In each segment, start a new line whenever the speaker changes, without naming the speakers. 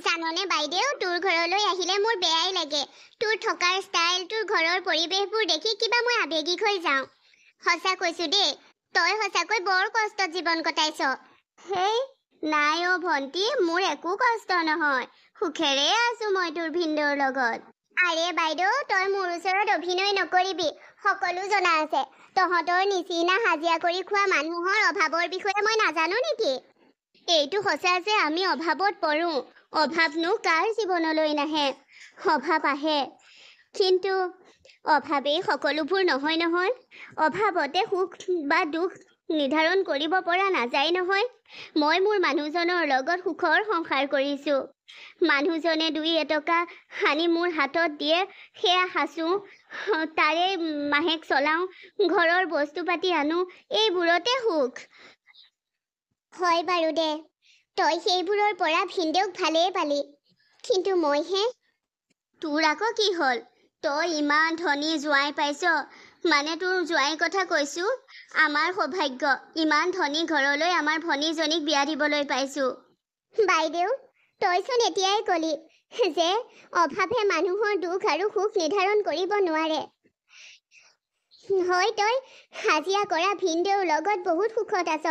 জাননে বাইদেউ, তোৰ ঘৰলৈ আহিলে মোৰ বেয়াই লাগে। তোৰ থকাৰ ষ্টাইল, তোৰ ঘৰৰ পৰিৱেশবোৰ দেখি কিবা মই আৱেগিক হৈ যাওঁ। সঁচা কৈছো দেই, তই সঁচাকৈ বৰ কষ্টত জীৱন কটাইছ। হেই নাই অ' ভণ্টি, মোৰ একো কষ্ট নহয়। সুখেৰে আছো মই তোৰ ভিনদেউৰ লগত। আৰে বাইদেউ, তই মোৰ ওচৰত অভিনয় নকৰিবি। সকলো জনা আছে। তহঁতৰ নিচিনা হাজিৰা কৰি খোৱা মানুহৰ অভাৱৰ বিষয়ে মই নাজানো নেকি? এইটো সঁচা যে আমি অভাৱত পৰো। অভাৱনো কাৰ জীৱনলৈ নাহে? অভাৱ আহে, কিন্তু অভাৱেই সকলোবোৰ নহয় নহয়। অভাৱতে সুখ বা দুখ নিৰ্ধাৰণ কৰিব পৰা নাযায় নহয়। মই মোৰ মানুহজনৰ লগত সুখৰ সংসাৰ কৰিছো। মানুহজনে 2 এটকা সানি মোৰ হাতত দিয়ে, সেয়া সাঁচো, তাৰে মাহেক চলাওঁ, ঘৰৰ বস্তু পাতি আনো, এইবোৰতে সুখ। হয় বাৰু দে, তই সেইবোৰৰ পৰা ভিনদেউক ভালেই পালি, কিন্তু মইহে। তোৰ আকৌ কি হ'ল? তই ইমান ধনী জোঁৱাই পাইছ, মানে তোৰ জোঁৱাইৰ কথা কৈছো। আমাৰ সৌভাগ্য, ইমান ধনী ঘৰলৈ আমাৰ ভনীজনীক বিয়া দিবলৈ পাইছো। বাইদেউ, তইচোন এতিয়াই কলি যে অভাৱে মানুহৰ দুখ আৰু সুখ নিৰ্ধাৰণ কৰিব নোৱাৰে। হয়, তই হাজিৰা কৰা ভিনদেউৰ লগত বহুত সুখত আছ।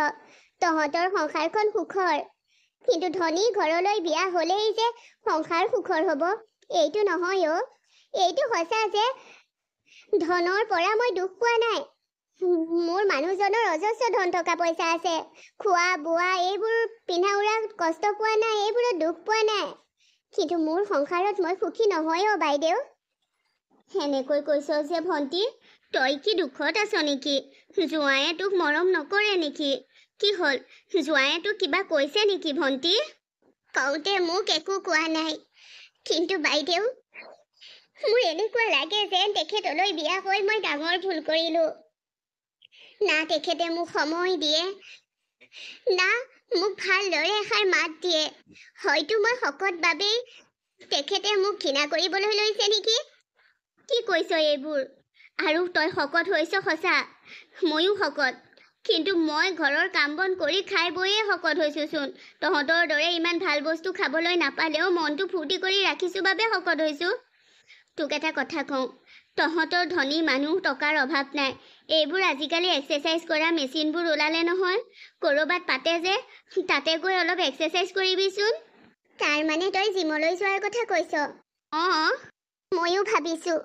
তহঁতৰ সংসাৰখন সুখৰ, কিন্তু ধনী ঘৰলৈ বিয়া হলেই যে সংসাৰ সুখৰ হ'ব, এইটো নহয় অ'। এইটো সঁচা যে ধনৰ পৰা মই দুখ পোৱা নাই। মোৰ মানুহজনৰ অজস্ৰ ধন টকা পইচা আছে। খোৱা বোৱা এইবোৰ পিন্ধা উৰা কষ্ট পোৱা নাই, এইবোৰত দুখ পোৱা নাই। কিন্তু মোৰ সংসাৰত মই সুখী নহয় অ' বাইদেউ। সেনেকৈ কৈছ যে ভণ্টি, তই কি দুখত আছ নেকি? জোঁৱায়ে তোক মৰম নকৰে নেকি? কি হ'ল, জোঁৱায়ে তোক কিবা কৈছে নেকি ভণ্টি? কওঁতে মোক একো কোৱা নাই, কিন্তু বাইদেউ মোৰ এনেকুৱা লাগে যেন তেখেতলৈ বিয়া হৈ মই ডাঙৰ ভুল কৰিলো। না তেখেতে মোক সময় দিয়ে, না মোক ভালদৰে এষাৰ মাত দিয়ে। হয়তো মই শকত বাবেই তেখেতে মোক ঘৃণা কৰিবলৈ লৈছে নেকি? কি কৈছ এইবোৰ? আৰু তই শকত হৈছ সঁচা, ময়ো শকত, কিন্তু মই ঘৰৰ কাম বন কৰি খাই বৈয়ে শকত হৈছোচোন। তহঁতৰ দৰে ইমান ভাল বস্তু খাবলৈ নাপালেও মনটো ফূৰ্তি কৰি ৰাখিছো বাবে শকত হৈছো। তোক এটা কথা কওঁ, তহঁতৰ ধনী মানুহ, টকাৰ অভাৱ নাই। এইবোৰ আজিকালি এক্সাৰচাইজ কৰা মেচিনবোৰ ওলালে নহয়। ক'ৰবাত পাতে যে, তাতে গৈ অলপ এক্সাৰচাইজ কৰিবিচোন। তাৰ মানে তই জিমলৈ যোৱাৰ কথা কৈছ? অঁ, ময়ো ভাবিছো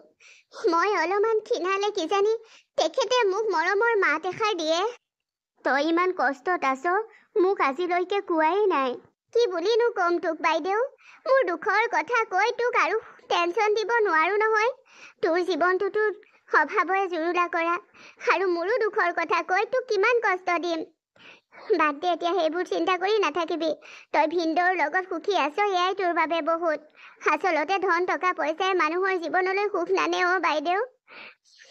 মই অলপমান ক্ষীণালে কিজানি তেখেতে মোক মৰমৰ মাত এষাৰ দিয়ে। তই ইমান কষ্টত আছ, মোক আজিলৈকে কোৱাই নাই। কি বুলিনো কম তোক বাইদেউ? মোৰ দুখৰ কথা কৈ তোক আৰু টেনচন দিব নোৱাৰো নহয়। তোৰ জীৱনটোতো অভাৱই জুৰুলা কৰা, আৰু মোৰো দুখৰ কথা কৈ তোক কিমান কষ্ট দিম। বাদ দে এতিয়া সেইবোৰ চিন্তা কৰি নাথাকিবি। তই ভিনদেউৰ লগত সুখী আছ, এয়াই তোৰ বাবে বহুত। আচলতে ধন টকা পইচাই মানুহৰ জীৱনলৈ সুখ নানে অ' বাইদেউ।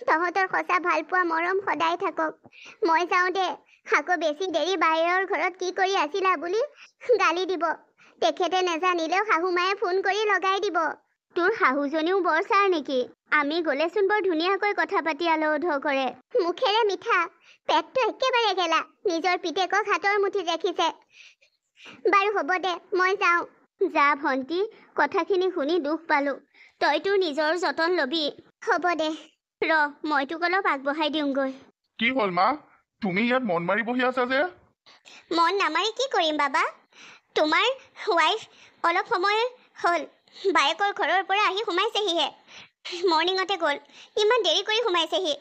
তহঁতৰ সঁচা ভালপোৱা মৰম সদায় থাকক। মই যাওঁ দে, আকৌ বেছি দেৰি বাহিৰৰ ঘৰত কি কৰি আছিলা বুলি গালি দিব। তেখেতে নেজানিলেও শাহুমায়ে ফোন কৰি লগাই দিব। তোৰ শাহুজনীও বৰ ছাৰ নেকি? আমি গ'লেচোন বৰ ধুনীয়াকৈ কথা পাতি আলৌধ কৰে। মুখেৰে মিঠা, পেটটো একেবাৰে গেলা। নিজৰ পিতেকক হাতৰ মুঠিত ৰাখিছে। বাৰু হ'ব দে, মই যাওঁ। যা ভণ্টি, কথাখিনি শুনি দুখ পালো। তই তোৰ নিজৰ যতন লবি। হ'ব দে, মই তোক অলপ আগবঢ়াই দিওঁগৈ।
কি হ'ল মা, তুমি ইয়াত মন মাৰি বহি আছা যে?
মন নামাৰি কি কৰিম বাবা? তোমাৰ ৱাইফ অলপ সময় হ'ল বায়েকৰ ঘৰৰ পৰা আহি সোমাইছেহিহে। মৰ্ণিঙতে গ'ল, ইমান দেৰি কৰি সোমাইছেহি।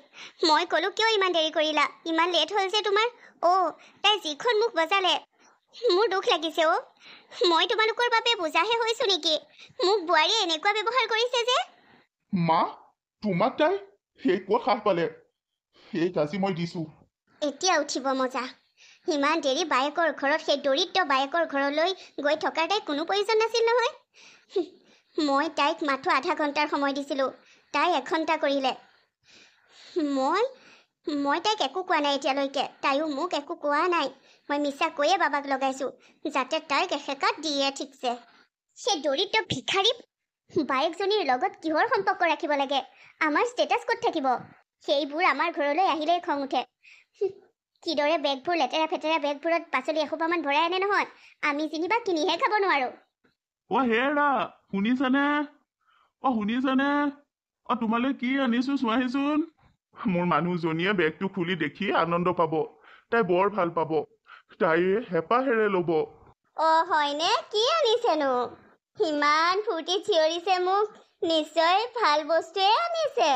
মই ক'লো কিয় ইমান দেৰি কৰিলা? ইমান লেট হ'ল যে তোমাৰ? অ', তাই যিখন মুখ বজালে, মোৰ দুখ লাগিছে অ'। মই তোমালোকৰ বাবে বুজাহে হৈছো নেকি? মোক বোৱাৰীয়ে এনেকুৱা ব্যৱহাৰ কৰিছে যে।
মা, তোমাক তাই সেই ক'ত সাহ পালে? সেই গাজি মই দিছো।
এতিয়া উঠিব মজা। ইমান দেৰি বায়েকৰ ঘৰত, সেই দৰিদ্ৰ বায়েকৰ ঘৰলৈ গৈ থকাৰ তাইক কোনো প্ৰয়োজন নাছিল নহয়। মই তাইক মাথো আধা ঘণ্টাৰ সময় দিছিলোঁ, তাই 1 ঘণ্টা কৰিলে। মই তাইক একো কোৱা নাই এতিয়ালৈকে, তাইও মোক একো কোৱা নাই। মই মিছা কৈয়ে বাবাক লগাইছোঁ, যাতে তাইক এসেকাত দিয়ে ঠিকছে। সেই দৰিদ্ৰ ভিখাৰী বায়েকজনীৰ লগত কিহৰ সম্পৰ্ক ৰাখিব লাগে? আমাৰ ষ্টেটাছ ক'ত থাকিব? সেইবোৰ আমাৰ ঘৰলৈ আহিলেই খং উঠে। কিদৰে বেগবোৰ লেতেৰা ফেতেৰা বেগবোৰত পাচলি এসোপামান ভৰাই আনে নহয়, আমি যেনিবা কিনিহে খাব নোৱাৰোঁ।
অ হেৰা শুনিছানে শুনিছানে তোমালৈ কি আনিছো চোৱাহিচোন মোৰ মানুহজনীয়ে বেগটো খুলি দেখি আনন্দ পাব তাই বৰ ভাল পাব তাই হেঁপাহেৰে ল'ব
হয়নে কি আনিছেনো ইমান ফূৰ্তি চিঞৰিছে মোক নিশ্চয় ভাল বস্তুৱে আনিছে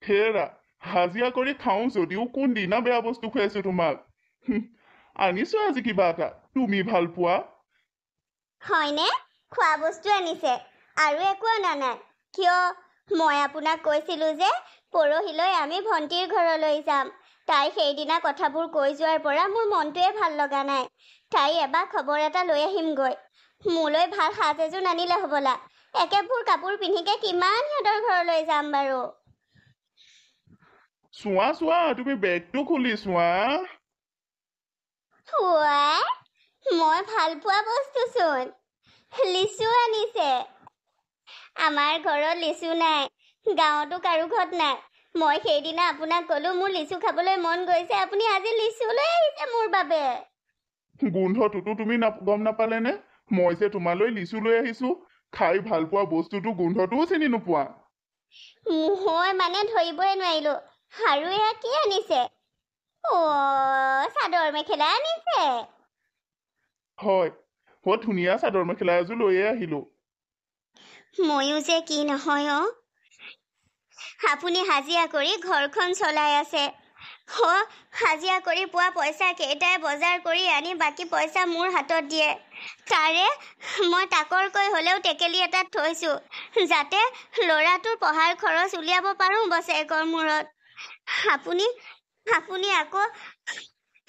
হেৰা হাজিৰা কৰি খাওঁ যদিও কোনদিনা বেয়া বস্তু খুৱাইছো তোমাক আনিছো আজি কিবা এটা তুমি ভাল পোৱা
হয়নে খোৱা বস্তু আনিছে আৰু একো অনা নাই কিয় মই আপোনাক কৈছিলো যে পৰহিলৈ আমি ভণ্টিৰ ঘৰলৈ যাম তাই সেইদিনা কথাবোৰ কৈ যোৱাৰ পৰা মোৰ মনটোৱে ভাল লগা নাই তাই এবাৰ খবৰ এটা লৈ আহিমগৈ মোলৈ ভাল সাজ এযোৰ নানিলে হ'বলা একেবোৰ কাপোৰ পিন্ধিকে কিমান সিহঁতৰ ঘৰলৈ যাম বাৰু
চোৱা চোৱা তুমি বেগটো খুলি চোৱা
মই ভাল পোৱা বস্তুচোন লিচু আনিছে আমাৰ ঘৰত লিচু নাই গাঁৱতো কাৰো ঘৰত নাই মই সেইদিনা আপোনাক ক'লো মোৰ লিচু খাবলৈ মন গৈছে আপুনি আজি লিচু লৈ আহিছে মোৰ বাবে
গোন্ধটোতো তুমি গম নাপালেনে মই যে তোমালৈ লিচু লৈ আহিছো খাই ভাল পোৱা বস্তুটো গোন্ধটোও চিনি নোপোৱা
মই মানে ধৰিবই নোৱাৰিলো আৰু এয়া কি আনিছে চাদৰ মেখেলা আনিছে
হয় বৰ ধুনীয়া চাদৰ মেখেলা এযোৰ লৈয়ে আহিলো
ময়ো যে কি নহয় আপুনি হাজিৰা কৰি ঘৰখন চলাই আছে হাজিৰা কৰি পোৱা পইচা কেইটাই বজাৰ কৰি আনি বাকী পইচা মোৰ হাতত দিয়ে তাৰে মই তাকৰকৈ হ'লেও টেকেলি এটাত থৈছো যাতে ল'ৰাটোৰ পঢ়াৰ খৰচ উলিয়াব পাৰোঁ বছৰেকৰ মূৰত আপুনি আকৌ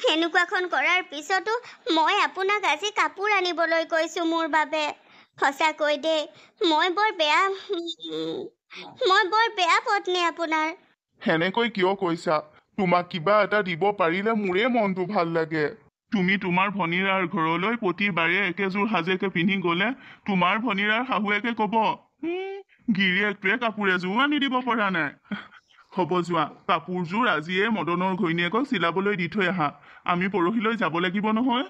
এনেকুৱাখন কৰাৰ পিছতো মই আপোনাক আজি কাপোৰ আনিবলৈ কৈছো মোৰ বাবে সঁচাকৈ দেই মই বৰ বেয়া পত্নী আপোনাৰ
সেনেকৈ কিয় কৈছা তোমাক কিবা এটা দিব পাৰিলে মোৰে মনটো ভাল লাগে তুমি তোমাৰ ভনীৰাৰ ঘৰলৈ প্ৰতিবাৰে একেযোৰ সাজেকে পিন্ধি গলে তোমাৰ ভনীৰাৰ শাহুৱেকে কব গিৰিয়েকটোৱে কাপোৰ এযোৰ আনি দিব পৰা নাই হ'ব যোৱা কাপোৰযোৰ আজিয়ে মদনৰ ঘৈণীয়েকক চিলাবলৈ দি থৈ আহা আমি পৰহিলৈ যাব লাগিব নহয়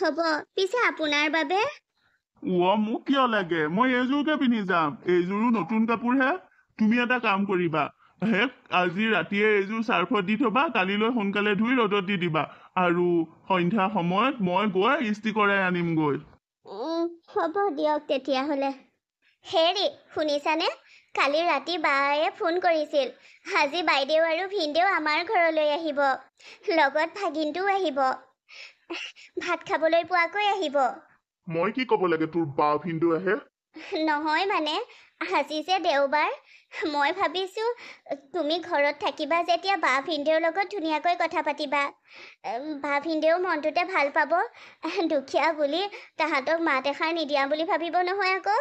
হ'ব পিছে আপোনাৰ বাবে
মোক কিয় লাগে মই এইযোৰকে পিন্ধি যাম এইযোৰো নতুন কাপোৰহে তুমি এটা কাম কৰিবা আজি ৰাতিয়ে এইযোৰ চাৰ্ফত দি থবা কালিলৈ সোনকালে ধুই ৰ'দত দি দিবা আৰু সন্ধ্যা সময়ত মই গৈ ইস্ত্ৰি কৰাই আনিমগৈ
হ'ব দিয়ক তেতিয়াহ'লে হেৰি শুনিছানে কালি ৰাতি বায়ে ফোন কৰিছিল আজি বাইদেউ আৰু ভিনদেউ আমাৰ ঘৰলৈ আহিব লগত ভাগিনটোও আহিব ভাত খাবলৈ পোৱাকৈ আহিব
মই কি ক'ব লাগে তোৰ বা ভিনদেউ আহে
নহয় মানে আজি যে দেওবাৰ মই ভাবিছো তুমি ঘৰত থাকিবা যেতিয়া বা ভিনদেউৰ লগত ধুনীয়াকৈ কথা পাতিবা বা ভিনদেউ মনটোতে ভাল পাব দুখীয়া বুলি তাহাঁতক মাত এষাৰ নিদিয়া বুলি ভাবিব নহয় আকৌ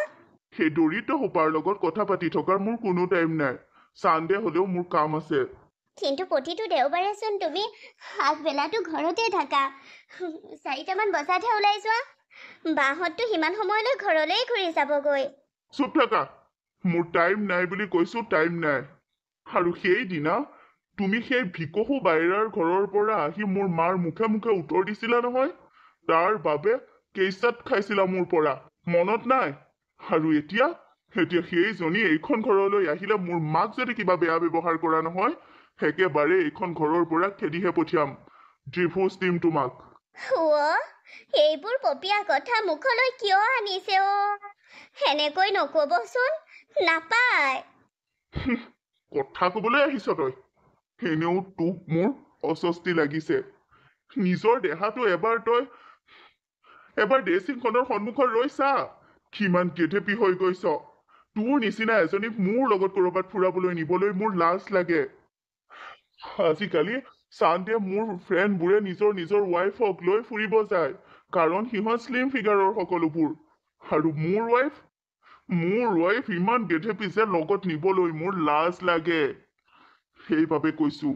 সেই দৰিদ্ৰ সোপাৰ লগত কথা পাতি থকাৰ মোৰ কোনো টাইম নাই চানডে হলেও মোৰ কাম আছে
কিন্তু প্ৰতিটো দেওবাৰেচোন তুমি আগবেলাটো ঘৰতে থাকা 4টামান বজাতহে ওলাই যোৱা বাহঁতটো সিমান সময়লৈ ঘৰলৈ ঘূৰি যাবগৈ
চুপ থাকা মোৰ টাইম নাই বুলি কৈছো টাইম নাই আৰু সেইদিনা তুমি সেই ভিকহু বাইৰাৰ ঘৰৰ পৰা আহি মোৰ মাৰ মুখে মুখে উত্তৰ দিছিলা নহয় তাৰ বাবে কেইচাত খাইছিলা মোৰ পৰা মনত নাই আৰু এতিয়া সেইজনী এইখন ঘৰলৈ আহিলে মোৰ মাক যদি কিবা বেয়া ব্যৱহাৰ কৰা নহয় একেবাৰে এইখন ঘৰৰ পৰা খেদিহে পঠিয়াম ডিভোৰ্চ দিম তোমাক
এইবোৰ পপীয়া কথা মুখলৈ কিয় আনিছে সেনেকৈ নকবচোন নাপায়
কথা কবলৈ আহিছ তই এনেও তোক মোৰ অস্বস্তি লাগিছে নিজৰ দেহাটো এবাৰ ড্ৰেছিংখনৰ সন্মুখত ৰৈ চা কিমান গেধেপি হৈ গৈছ তোৰ নিচিনা এজনীক মোৰ লগত কৰবাত ফুৰাবলৈ নিবলৈ মোৰ লাজ লাগে আজিকালি চানডে মোৰ ফ্ৰেণ্ডবোৰে নিজৰ ৱাইফক লৈ ফুৰিব যায় কাৰণ সিহঁত শ্লিম ফিগাৰৰ সকলোবোৰ আৰু মোৰ ৱাইফ ইমান গেধেপি যে লগত নিবলৈ মোৰ লাজ লাগে সেইবাবে কৈছো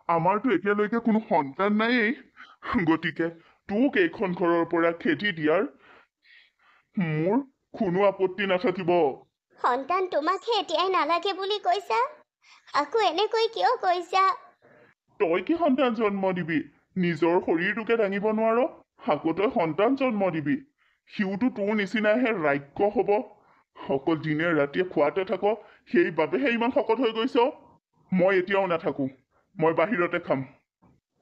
আমাৰতো এতিয়ালৈকে কোনো সন্তান নাইয়েই গতিকে তোক এইখন ঘৰৰ পৰা খেদি দিয়াৰ মোৰ কোনো আপত্তি নাথাকিব
সন্তান তোমাকহে এতিয়াই নালাগে বুলি কৈছা আকৌ এনেকৈ কিয় কৈছা
তই কি সন্তান জন্ম দিবি নিজৰ শৰীৰটোকে দাঙিব নোৱাৰ আকৌ তই সন্তান জন্ম দিবি সিওতো তোৰ নিচিনাহে ৰাক্য হ'ব অকল দিনে ৰাতিয়ে খোৱাতে থাক সেইবাবেহে ইমান শকত হৈ গৈছ মই এতিয়াও নাথাকো মই বাহিৰতে খাম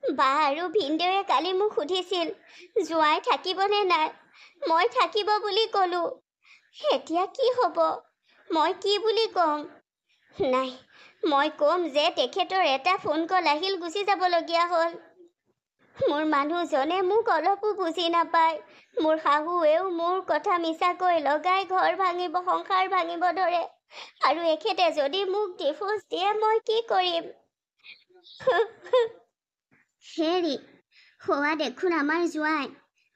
বা আৰু ভিনদেউৱে কালি মোক সুধিছিল জোঁৱাই থাকিবনে নাই মই থাকিব বুলি ক'লো এতিয়া কি হ'ব মই কি বুলি ক'ম নাই মই ক'ম যে তেখেতৰ এটা ফোন কল আহিল গুচি যাবলগীয়া হ'ল মোৰ মানুহজনে মোক অলপো বুজি নাপায় মোৰ শাহুৱেও মোৰ কথা মিছাকৈ লগাই ঘৰ ভাঙিব সংসাৰ ভাঙিব ধৰে আৰু এখেতে যদি মোক ডিভোৰ্চ দিয়ে মই কি কৰিম হেৰি হোৱা দেখোন আমাৰ জোঁৱাই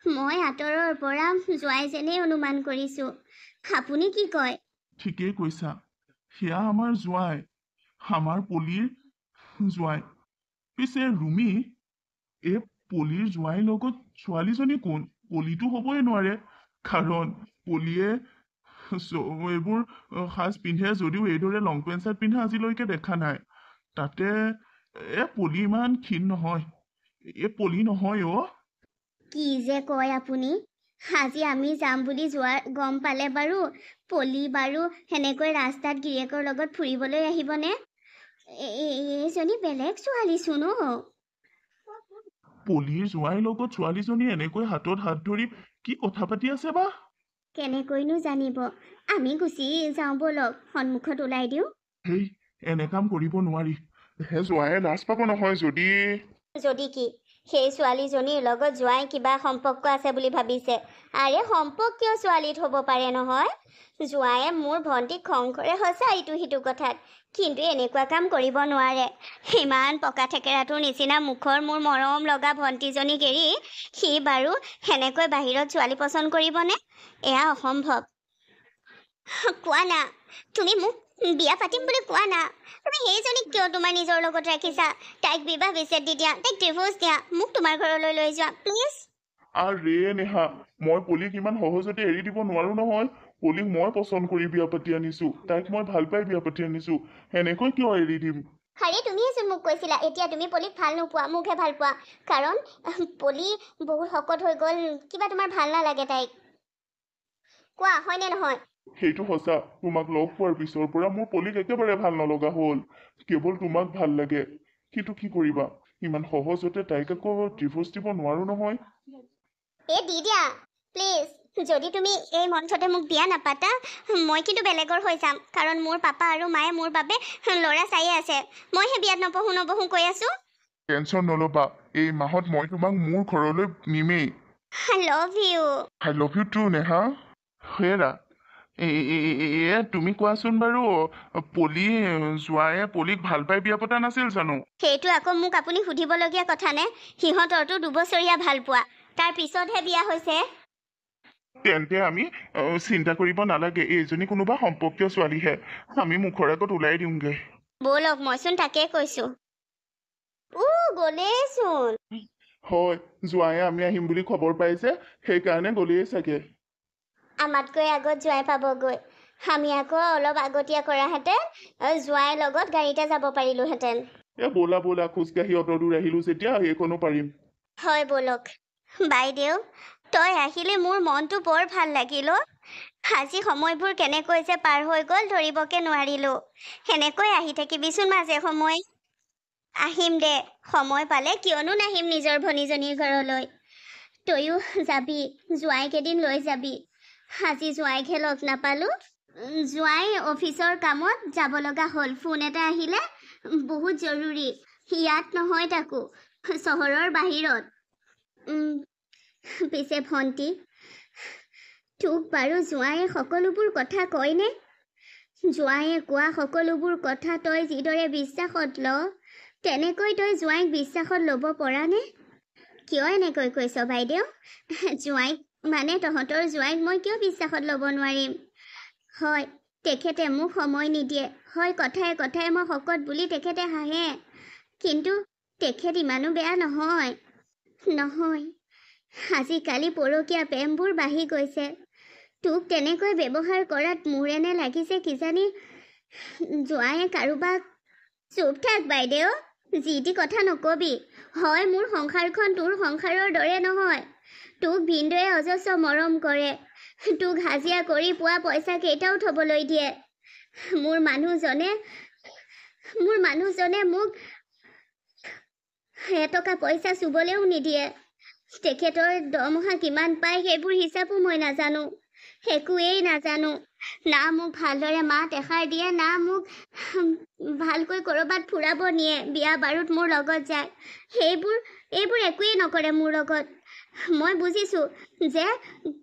মই আঁতৰৰ পৰা জোঁৱাই যেনেই অনুমান কৰিছো আপুনি কি কয়
ঠিকেই কৈছা সেয়া আমাৰ জোঁৱাই আমাৰ পলিৰ জোঁৱাই পিছে ৰুমি এই পলিৰ জোঁৱাইৰ লগত ছোৱালীজনী কোন পলিটো হ'বই নোৱাৰে কাৰণ পলিয়ে এইবোৰ সাজ পিন্ধে যদিও এইদৰে লং পেণ্ট চাৰ্ট পিন্ধা আজিলৈকে দেখা নাই তাতে পলি ইমান ক্ষীণ নহয় পলি নহয় অ
কি যে কয় আপুনি আজি আমি যাম বুলি গম পালে বাৰু পলি বাৰু সেনেকৈ ৰাস্তাত গিৰিয়েকৰ লগত ফুৰিবলৈ আহিবনে এইজনী বেলেগ ছোৱালীচোন অ
পলিৰ জোঁৱাইৰ লগত ছোৱালীজনী এনেকৈ হাতত হাত ধৰি কি কথা পাতি আছে বা
কেনেকৈনো জানিব আমি গুচি যাওঁ বলক সন্মুখত ওলাই দিওঁ
হেই এনে কাম কৰিব নোৱাৰি জোঁৱাইয়ে লাজ পাব নহয়
যদি কি সেই ছোৱালীজনীৰ লগত জোঁৱাই কিবা সম্পৰ্ক আছে বুলি ভাবিছে আৰে সম্পৰ্কীয় ছোৱালীত হ'ব পাৰে নহয় জোঁৱাইয়ে মোৰ ভণ্টিক খং কৰে সঁচা ইটো সিটো কথাত কিন্তু এনেকুৱা কাম কৰিব নোৱাৰে ইমান পকা থেকেৰাটোৰ নিচিনা মুখৰ মোৰ মৰম লগা ভণ্টিজনীক এৰি সি বাৰু সেনেকৈ বাহিৰত ছোৱালী পচন্দ কৰিবনে এয়া অসম্ভৱ কোৱা না তুমি মোক বিয়া পাতিম বুলি কোৱা না তুমি সেইজনীক কিয় তোমাৰ নিজৰ লগত ৰাখিছা তাইক বিবাহ বিচ্ছেদ দি দিয়া তাইক ডিভোৰ্চ দিয়া মোক তোমাৰ ঘৰলৈ লৈ যোৱা প্লিজ
আৰে নেহা মই পলিক ইমান সহজতে এৰি দিব নোৱাৰো নহয় পলিক মই পচন্দ কৰি বিয়া পাতি আনিছো তাইক মই ভাল পাই বিয়া পাতি আনিছো সেনেকৈ কিয় এৰি দিম
আৰে তুমিয়েচোন মোক কৈছিলা এতিয়া তুমি পলিক ভাল নোপোৱা মোকহে ভাল পোৱা কাৰণ পলি বহুত শকত হৈ গ'ল কিবা তোমাৰ ভাল নালাগে তাইক কোৱা হয়নে নহয়
সেইটো সঁচা তোমাক লগ পোৱাৰ পিছৰ পৰা মোৰ পলিক একেবাৰে ভাল নলগা হ'ল কেৱল তোমাক ভাল লাগে কিন্তু কি কৰিবা ইমান সহজতে তাইক আকৌ ডিভোৰ্চ দিব নোৱাৰো নহয়
দি দিয়া প্লিজ যদি তুমি এই মঞ্চতে মোক বিয়া নাপাতা মই কিন্তু বেলেগৰ হৈ যাম কাৰণ মোৰ পাপা আৰু মায়ে মোৰ বাবে ল'ৰা চাইয়ে আছে মইহে বিয়াত নপঢ়ো কৈ আছো
টেনচন নল'বা এই মাহত মই তোমাক মোৰ ঘৰলৈ নিমেই
I love you
I love you too Neha হেৰা তুমি কোৱাচোন বাৰু পলি জোঁৱাইয়ে পলিক ভাল পাই বিয়া পতা নাছিল জানো
সেইটো আকৌ মোক আপুনি সুধিবলগীয়া কথা নে সিহঁতৰতো 2 বছৰীয়া ভাল পোৱা তাৰ পিছতহে বিয়া হৈছে
তেন্তে আমি চিন্তা কৰিব নালাগে এইজনী কোনোবা সম্পৰ্কীয় ছোৱালীহে আমি মুখৰ আগত ওলাই দিওঁগে
ব'লক মইচোন তাকে কৈছো গ'লেইচোন
হয় জোঁৱাইয়ে আমি আহিম বুলি খবৰ পাইছে সেইকাৰণে গ'লেই চাগে
আমাতকৈ আগত জোঁৱাই পাবগৈ আমি আকৌ অলপ আগতীয়া কৰাহেঁতেন জোঁৱাইৰ লগত গাড়ীতে যাব পাৰিলোহেঁতেন
ব'লা খোজকাঢ়ি অত দূৰ আহিলো যেতিয়া এইখনো পাৰিম
হয় ব'লক বাইদেউ তই আহিলে মোৰ মনটো বৰ ভাল লাগিল আজি সময়বোৰ কেনেকৈ যে পাৰ হৈ গ'ল ধৰিবকে নোৱাৰিলো সেনেকৈ আহি থাকিবিচোন মাজে সময় আহিম দে সময় পালে কিয়নো নাহিম নিজৰ ভনীজনীৰ ঘৰলৈ তয়ো যাবি জোঁৱাইক এদিন লৈ যাবি আজি জোঁৱাইকহে লগ নাপালো জোঁৱাই অফিচৰ কামত যাব লগা হ'ল ফোন এটা আহিলে বহুত জৰুৰী ইয়াত নহয় তাকো চহৰৰ বাহিৰত পিছে ভণ্টি তোক বাৰু জোঁৱাইয়ে সকলোবোৰ কথা কয়নে জোঁৱাইয়ে কোৱা সকলোবোৰ কথা তই যিদৰে বিশ্বাসত ল তেনেকৈ তই জোঁৱাইক বিশ্বাসত ল'ব পৰা নে কিয় এনেকৈ কৈছ বাইদেউ জোঁৱাইক মানে তহঁতৰ জোঁৱাইক মই কিয় বিশ্বাসত ল'ব নোৱাৰিম হয় তেখেতে মোক সময় নিদিয়ে হয় কথাই কথাই মই শকত বুলি তেখেতে হাঁহে কিন্তু তেখেত ইমানো বেয়া নহয় আজিকালি পৰকীয়া প্ৰেমবোৰ বাঢ়ি গৈছে তোক তেনেকৈ ব্যৱহাৰ কৰাত মোৰ এনে লাগিছে কিজানি জোঁৱাইয়ে কাৰোবাক চুপ থাক বাইদেউ যি টি কথা নকবি হয় মোৰ সংসাৰখন তোৰ সংসাৰৰ দৰে নহয় তোক ভিনদেউৱে অজস্ৰ মৰম কৰে, তোক হাজিৰা কৰি পোৱা পইচা কেইটাও থবলৈ দিয়ে। মোৰ মানুহজনে মোক এটকা পইচা চুবলৈও নিদিয়ে। তেখেতৰ দৰমহা কিমান পায় সেইবোৰ হিচাপো মই নাজানো, একোৱেই নাজানো। না মোক ভালদৰে মাত এষাৰ দিয়ে, না মোক ভালকৈ ক'ৰবাত ফুৰাব নিয়ে, বিয়া বাৰুত মোৰ লগত যায়। এইবোৰ একোৱেই নকৰে মোৰ লগত। মই বুজিছোঁ যে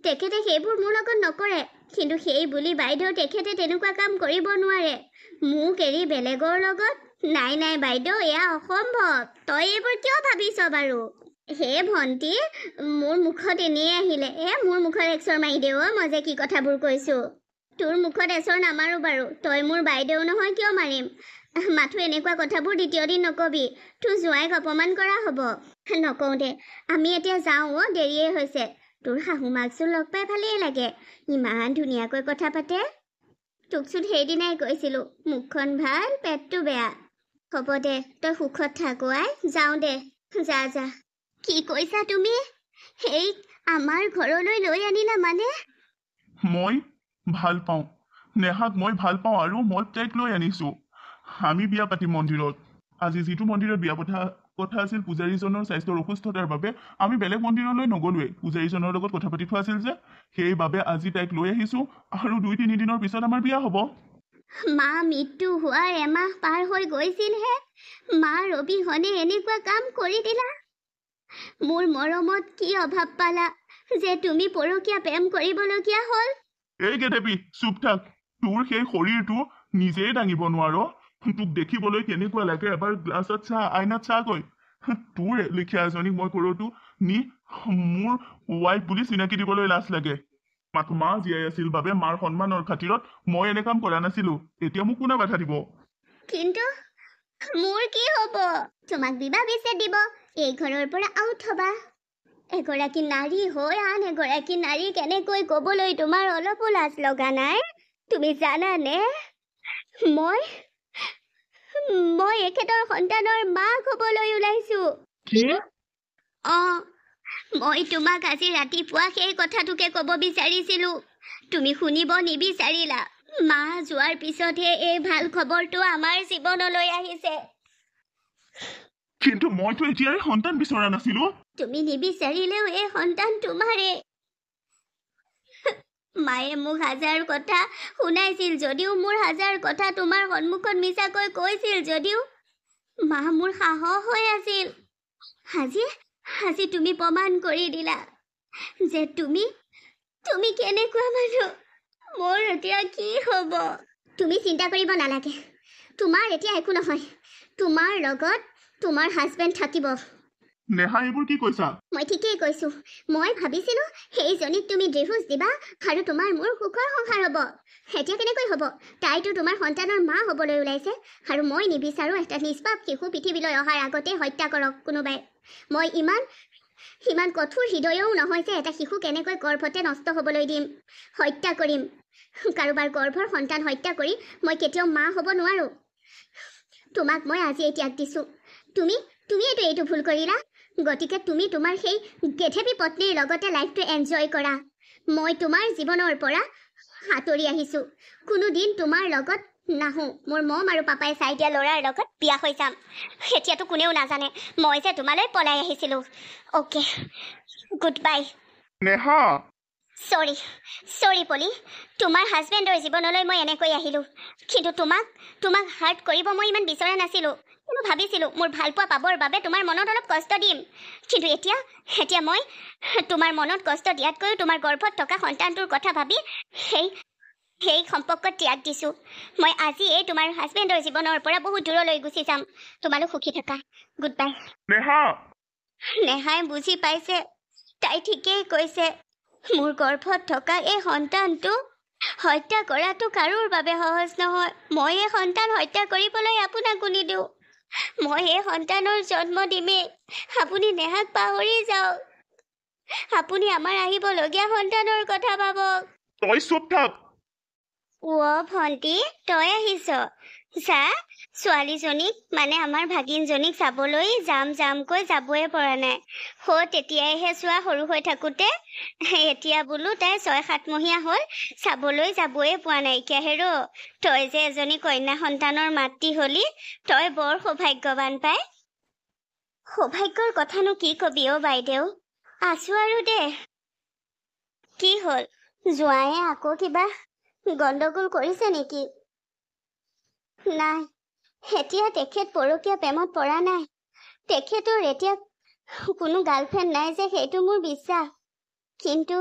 তেখেতে সেইবোৰ মোৰ লগত নকৰে, কিন্তু সেই বুলি বাইদেউ তেখেতে তেনেকুৱা কাম কৰিব নোৱাৰে মোক এৰি বেলেগৰ লগত। নাই নাই বাইদেউ, এয়া অসম্ভৱ। তই এইবোৰ কিয় ভাবিছ বাৰু? হে ভণ্টি, মোৰ মুখত এনেই আহিলে। মোৰ মুখত এক্সৰ মাৰি দে অ', মই যে কি কথাবোৰ কৈছোঁ। তোৰ মুখত এচৰ নামাৰো বাৰু, তই মোৰ বাইদেউ নহয়, কিয় মাৰিম? মাথো এনেকুৱা কথাবোৰ দ্বিতীয় দিন নকবি, তোৰ জোঁৱাইক অপমান কৰা হ'ব। নকওঁ দে, আমি এতিয়া যাওঁ অ', দেৰিয়ে হৈছে। তোৰ শাহু মাকচোন লগ পাই ভালেই লাগে, ইমান ধুনীয়াকৈ কথা পাতে। তোকচোন সেইদিনাই কৈছিলোঁ, মুখখন ভাল পেটটো বেয়া। হ'ব দে, তই সুখত থাক আই, যাওঁ দে, যা যা। কি কৈছা তুমি? সেই আমাৰ ঘৰলৈ লৈ আনিলা মানে?
মই ভাল পাওঁ নেহাক, মই ভাল পাওঁ আৰু মই তাইক লৈ আনিছোঁ। আমি বিয়া পাতিম মন্দিৰত। আজি যিটো মন্দিৰত বিয়া পতা কথা আছিল, পূজাৰীজনৰ স্বাস্থ্যৰ অসুস্থতাৰ বাবে আমি বেলেগ মন্দিৰলৈ নগলোৱেই। পূজাৰীজনৰ লগত কথা পাতি থোৱা আছিল যে, সেইবাবে আজি তাইক লৈ আহিছোঁ আৰু 2-3 দিনৰ পিছত আমাৰ বিয়া হ'ব।
মা মৃত্যু হোৱাৰ এমাহ পাৰ হৈ গৈছিলহে, মাৰ অবিহনে এনেকুৱা কাম কৰি দিলা। মোৰ মৰমত কি অভাৱ পালা যে তুমি পৰকীয়া প্ৰেম কৰিবলগীয়া হ'ল?
এই গেটেপি, চুপ থাক। তোৰ সেই শৰীৰটো নিজেই দাঙিব নোৱাৰ। তোক দেখিবলৈ কেনেকুৱা লাগে এবাৰ গ্লাছত চা, আইনাত চাগৈ। তোৰ লিখীয়া এজনীক মই ঘৰতো নি মোৰ ৱাইফ বুলি চিনাকি দিবলৈ লাজ লাগে। মাথো মা জীয়াই আছিল বাবে মাৰ সন্মানৰ খাতিৰত মই এনে কাম কৰা নাছিলো। এতিয়া মোক কোনে বাধা দিব?
কিন্তু মোৰ কি হ'ব? তোমাক বিবাহ বিচ্ছেদ দিব, এই ঘৰৰ পৰা আউট হবা। এগৰাকী নাৰী হৈ আন এগৰাকী নাৰী কেনেকৈ ক'বলৈ তোমাৰ অলপো লাজ লগা নাই? তুমি জানানে, মই এখেতৰ সন্তানৰ মাক হ'বলৈ ওলাইছো।
কি?
মই তোমাক আজি ৰাতিপুৱা সেই কথাটোকে ক'ব বিচাৰিছিলো, তুমি শুনিব নিবিচাৰিলা। মা যোৱাৰ পিছতহে এই ভাল খবৰটো আমাৰ জীৱনলৈ আহিছে।
কিন্তু মইতো এতিয়াই সন্তান বিচৰা নাছিলো।
তুমি নিবিচাৰিলেও এই সন্তান তোমাৰে। মায়ে মোক হাজাৰ কথা শুনাইছিল যদিও, মোৰ হাজাৰ কথা তোমাৰ সন্মুখত মিছাকৈ কৈছিল যদিও, মা মোৰ সাহস হৈ আছিল। আজি তুমি প্ৰমাণ কৰি দিলা যে তুমি কেনেকুৱা মানুহ। মোৰ এতিয়া কি হ'ব? তুমি চিন্তা কৰিব নালাগে, তোমাৰ এতিয়া একো নহয়। তোমাৰ লগত তোমাৰ হাজবেণ্ড থাকিব।
নেহা, এইবোৰ কি কৈছা?
মই ঠিকেই কৈছো। মই ভাবিছিলো সেইজনীক তুমি ডিভোৰ্চ দিবা আৰু তোমাৰ মোৰ সুখৰ সংসাৰ হ'ব। এতিয়া কেনেকৈ হ'ব? তাইতো তোমাৰ সন্তানৰ মা হ'বলৈ ওলাইছে, আৰু মই নিবিচাৰো এটা নিষ্পাপ শিশু পৃথিৱীলৈ অহাৰ আগতে হত্যা কৰক কোনোবাই। মই ইমান কঠোৰ হৃদয়ও নহয় যে এটা শিশু কেনেকৈ গৰ্ভতে নষ্ট হ'বলৈ দিম, হত্যা কৰিম। কাৰোবাৰ গৰ্ভৰ সন্তান হত্যা কৰি মই কেতিয়াও মা হ'ব নোৱাৰো। তোমাক মই আজিয়ে ত্যাগ দিছো। তুমিয়েতো এইটো ভুল কৰিলা। গতিকে তুমি তোমাৰ সেই গেধেপি পত্নীৰ লগতে লাইফটো এনজয় কৰা। মই তোমাৰ জীৱনৰ পৰা আঁতৰি আহিছো। কোনোদিন তোমাৰ লগত নাহো। মোৰ মম আৰু পাপাই চাই দিয়া ল'ৰাৰ লগত বিয়া হৈ যাম। এতিয়াতো কোনেও নাজানে মই যে তোমালৈ পলাই আহিছিলো। Okay, good bye.
নেহা,
চৰি পলি, তোমাৰ হাজবেণ্ডৰ জীৱনলৈ মই এনেকৈ আহিলো, কিন্তু তোমাক হাৰ্ট কৰিব মই ইমান বিচৰা নাছিলো। মই ভাবিছিলো মোৰ ভালপোৱা পাবৰ বাবে তোমাৰ মনত অলপ কষ্ট দিম, কিন্তু এতিয়া মই তোমাৰ মনত কষ্ট দিয়াতকৈও তোমাৰ গৰ্ভত থকা সন্তানটোৰ কথা ভাবি সেই সম্পৰ্কত ত্যাগ দিছো। মই আজিয়েই তোমাৰ হাজবেণ্ডৰ জীৱনৰ পৰা বহুত দূৰলৈ গুচি যাম। তোমালোক সুখী থাকা। Good bye. নেহাই বুজি পাইছে, তাই ঠিকেই কৈছে। মোৰ গৰ্ভত থকা এই সন্তানটো হত্যা কৰাটো কাৰোৰ বাবে সহজ নহয়। মই এই সন্তান হত্যা কৰিবলৈ আপোনাক নিদিওঁ। মই এই সন্তানৰ জন্ম দিমেই। আপুনি নেহাক পাহৰি যাওক। আপুনি আমাৰ আহিবলগীয়া সন্তানৰ কথা ভাবক।
তই চুপ থাক।
ভন্টি তই আহিছ চা ছোৱালীজনীক মানে আমাৰ ভাগিনজনীক চাবলৈ যামকৈ যাবই পৰা নাই তেতিয়াইহে চোৱা সৰু হৈ থাকোতে এতিয়া বোলো তাই 6-7 মহীয়া হ'ল চাবলৈ যাবই পোৱা নাইকিয়া হেৰ তই যে এজনী কন্যা সন্তানৰ মাতৃ হলি তই বৰ সৌভাগ্যৱান পাই সৌভাগ্যৰ কথানো কি কবি বাইদেউ আছো আৰু দে কি হ'ল জোঁৱায়ে আকৌ কিবা গণ্ডগোল কৰিছে নেকি নাই এতিয়া তেখেত পৰকীয়া প্ৰেমত পৰা নাই তেখেতৰ এতিয়া কোনো গাৰ্লফ্ৰেণ্ড নাই যে সেইটো মোৰ বিশ্বাস কিন্তু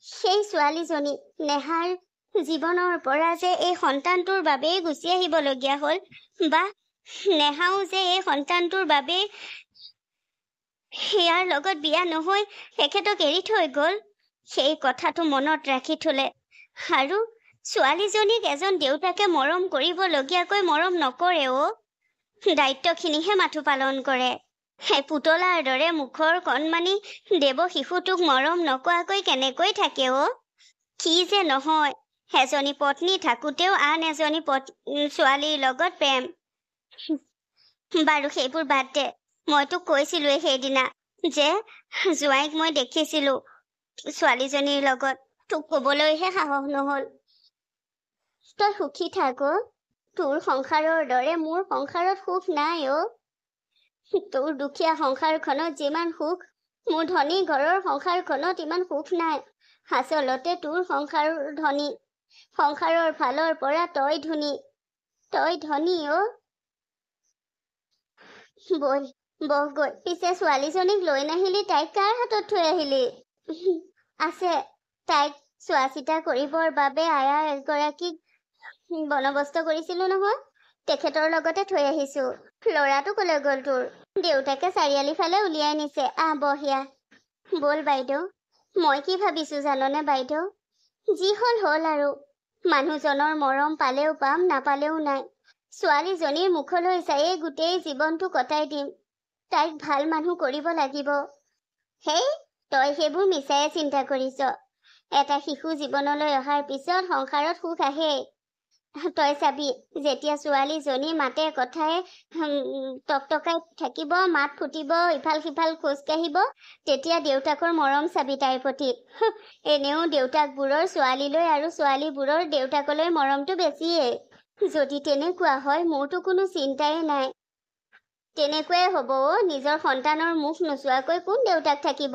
সেই ছোৱালীজনী নেহাৰ জীৱনৰ পৰা যে এই সন্তানটোৰ বাবেই গুচি আহিবলগীয়া হ'ল বা নেহাও যে এই সন্তানটোৰ বাবে ইয়াৰ লগত বিয়া নহৈ তেখেতক এৰি থৈ গ'ল সেই কথাটো মনত ৰাখি থলে আৰু ছোৱালীজনীক এজন দেউতাকে মৰম কৰিবলগীয়াকৈ মৰম নকৰে দায়িত্বখিনিহে মাথো পালন কৰে পুতলাৰ দৰে মুখৰ কণমানি দেৱ শিশুটোক মৰম নকৰাকৈ কেনেকৈ থাকে কি যে নহয় এজনী পত্নী থাকোঁতেও আন এজনী ছোৱালীৰ লগত প্ৰেম বাৰু সেইবোৰ বাদ দে মই তোক কৈছিলোৱে সেইদিনা যে জোঁৱাইক মই দেখিছিলো ছোৱালীজনীৰ লগত তোক ক'বলৈহে সাহস নহ'ল তই সুখী থাক তোৰ সংসাৰৰ দৰে মোৰ সংসাৰত সুখ নাই তোৰ দুখীয়া সংসাৰখনত যিমান সুখ মোৰ ধনী ঘৰৰ সংসাৰখনত ইমান সুখ নাই আচলতে তোৰ সংসাৰ ধনী সংসাৰৰ ফালৰ পৰা তই ধনী বল বহ গৈ পিছে ছোৱালীজনীক লৈ নাহিলি তাইক কাৰ হাতত থৈ আহিলি আছে তাইক চোৱা চিতা কৰিবৰ বাবে আয়া এগৰাকীক বন্দবস্ত কৰিছিলো নহয় তেখেতৰ লগতে থৈ আহিছো ল'ৰাটো কলৈ গ'ল তোৰ দেউতাকে চাৰিআলি ফালে উলিয়াই নিছে বহিয়া বল বাইদেউ মই কি ভাবিছো জাননে বাইদেউ যি হ'ল আৰু মানুহজনৰ মৰম পালেও পাম নাপালেও নাই ছোৱালীজনীৰ মুখলৈ চাইয়ে গোটেই জীৱনটো কটাই দিম তাইক ভাল মানুহ কৰিব লাগিব হেই তই সেইবোৰ মিছায়ে চিন্তা কৰিছ এটা শিশু জীৱনলৈ অহাৰ পিছত সংসাৰত সুখ আহে তই চাবি যেতিয়া ছোৱালীজনী মাতে কথাই টকটকাই থাকিব মাত ফুটিব ইফাল সিফাল খোজ কাঢ়িব তেতিয়া দেউতাকৰ মৰম চাবি তাইৰ প্ৰতি এনেও দেউতাকবোৰৰ ছোৱালীলৈ আৰু ছোৱালীবোৰৰ দেউতাকলৈ মৰমটো বেছিয়ে যদি তেনেকুৱা হয় মোৰতো কোনো চিন্তাই নাই তেনেকুৱাই হ'ব নিজৰ সন্তানৰ মুখ নোচোৱাকৈ কোন দেউতাক থাকিব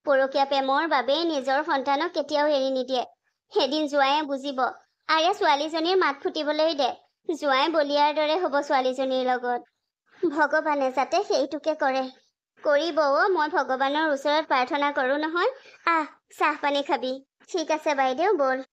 পৰকীয়া প্ৰেমৰ বাবে নিজৰ সন্তানক কেতিয়াও এৰি নিদিয়ে এদিন জোঁৱায়ে বুজিব আৰে ছোৱালীজনীৰ মাত ফুটিবলৈ দে জোঁৱাই বলিয়াৰ দৰে হ'ব ছোৱালীজনীৰ লগত ভগৱানে যাতে সেইটোকে কৰে কৰিব মই ভগৱানৰ ওচৰত প্ৰাৰ্থনা কৰো নহয় চাহ পানী খাবি ঠিক আছে বাইদেউ বল